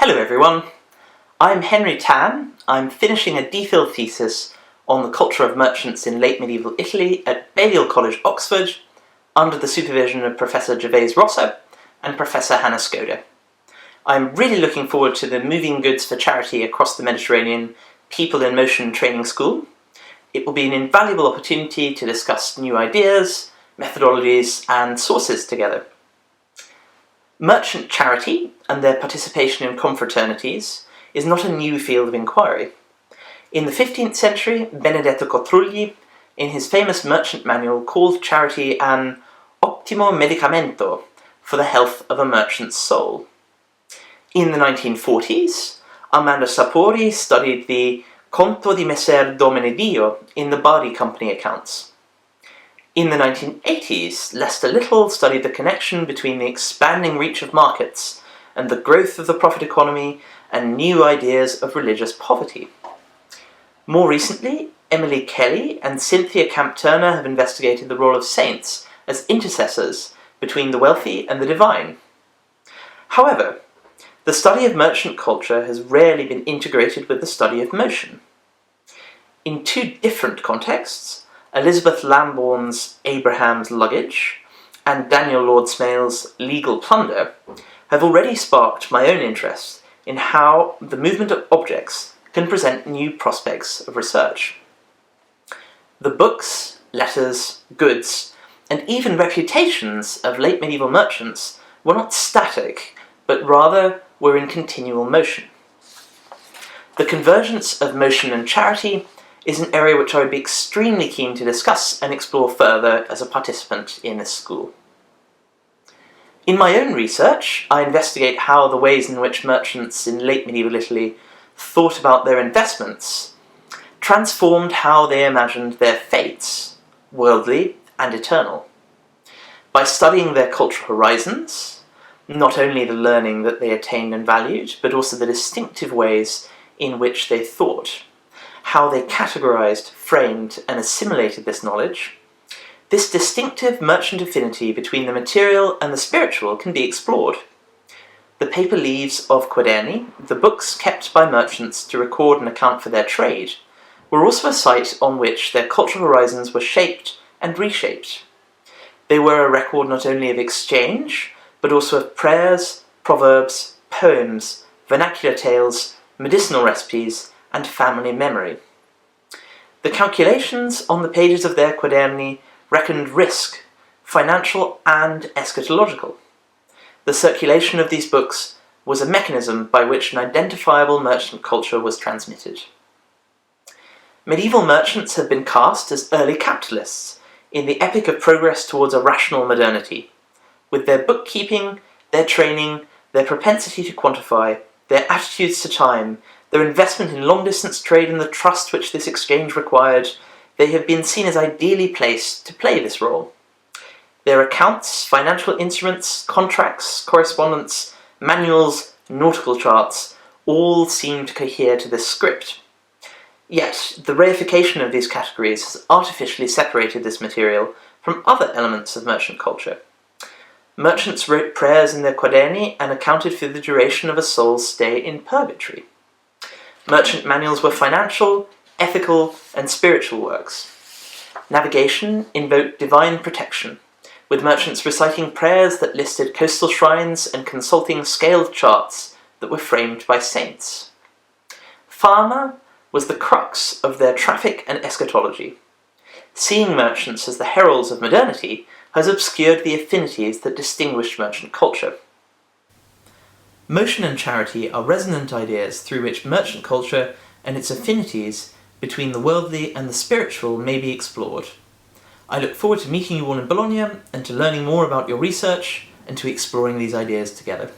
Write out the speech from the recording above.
Hello everyone, I'm Henry Tann. I'm finishing a DPhil thesis on the culture of merchants in late medieval Italy at Balliol College, Oxford, under the supervision of Professor Gervase Rossa and Professor Hannah Skoda. I'm really looking forward to the Moving Goods for Charity Across the Mediterranean People in Motion training school. It will be an invaluable opportunity to discuss new ideas, methodologies and sources together. Merchant charity and their participation in confraternities is not a new field of inquiry. In the 15th century, Benedetto Cotrugli, in his famous merchant manual, called charity an ottimo medicamento for the health of a merchant's soul. In the 1940s, Armando Sapori studied the Conto di Messer Domine Dio in the Bari Company accounts. In the 1980s, Lester Little studied the connection between the expanding reach of markets and the growth of the profit economy and new ideas of religious poverty. More recently, Emily Kelly and Cynthia Camp-Turner have investigated the role of saints as intercessors between the wealthy and the divine. However, the study of merchant culture has rarely been integrated with the study of motion. In two different contexts, Elizabeth Lambourne's Abraham's Luggage and Daniel Lord Smale's Legal Plunder have already sparked my own interest in how the movement of objects can present new prospects of research. The books, letters, goods, and even reputations of late medieval merchants were not static, but rather were in continual motion. The convergence of motion and charity is an area which I would be extremely keen to discuss and explore further as a participant in this school. In my own research, I investigate how the ways in which merchants in late medieval Italy thought about their investments transformed how they imagined their fates, worldly and eternal. By studying their cultural horizons, not only the learning that they attained and valued, but also the distinctive ways in which they thought, how they categorized, framed, and assimilated this knowledge, this distinctive merchant affinity between the material and the spiritual can be explored. The paper leaves of quaderni, the books kept by merchants to record and account for their trade, were also a site on which their cultural horizons were shaped and reshaped. They were a record not only of exchange, but also of prayers, proverbs, poems, vernacular tales, medicinal recipes, and family memory. The calculations on the pages of their quaderni reckoned risk, financial and eschatological. The circulation of these books was a mechanism by which an identifiable merchant culture was transmitted. Medieval merchants have been cast as early capitalists in the epic of progress towards a rational modernity, with their bookkeeping, their training, their propensity to quantify, their attitudes to time, their investment in long-distance trade and the trust which this exchange required, they have been seen as ideally placed to play this role. Their accounts, financial instruments, contracts, correspondence, manuals, nautical charts, all seem to cohere to this script. Yet, the reification of these categories has artificially separated this material from other elements of merchant culture. Merchants wrote prayers in their quaderni and accounted for the duration of a soul's stay in purgatory. Merchant manuals were financial, ethical, and spiritual works. Navigation invoked divine protection, with merchants reciting prayers that listed coastal shrines and consulting scaled charts that were framed by saints. Pharma was the crux of their traffic and eschatology. Seeing merchants as the heralds of modernity has obscured the affinities that distinguished merchant culture. Motion and charity are resonant ideas through which merchant culture and its affinities between the worldly and the spiritual may be explored. I look forward to meeting you all in Bologna and to learning more about your research and to exploring these ideas together.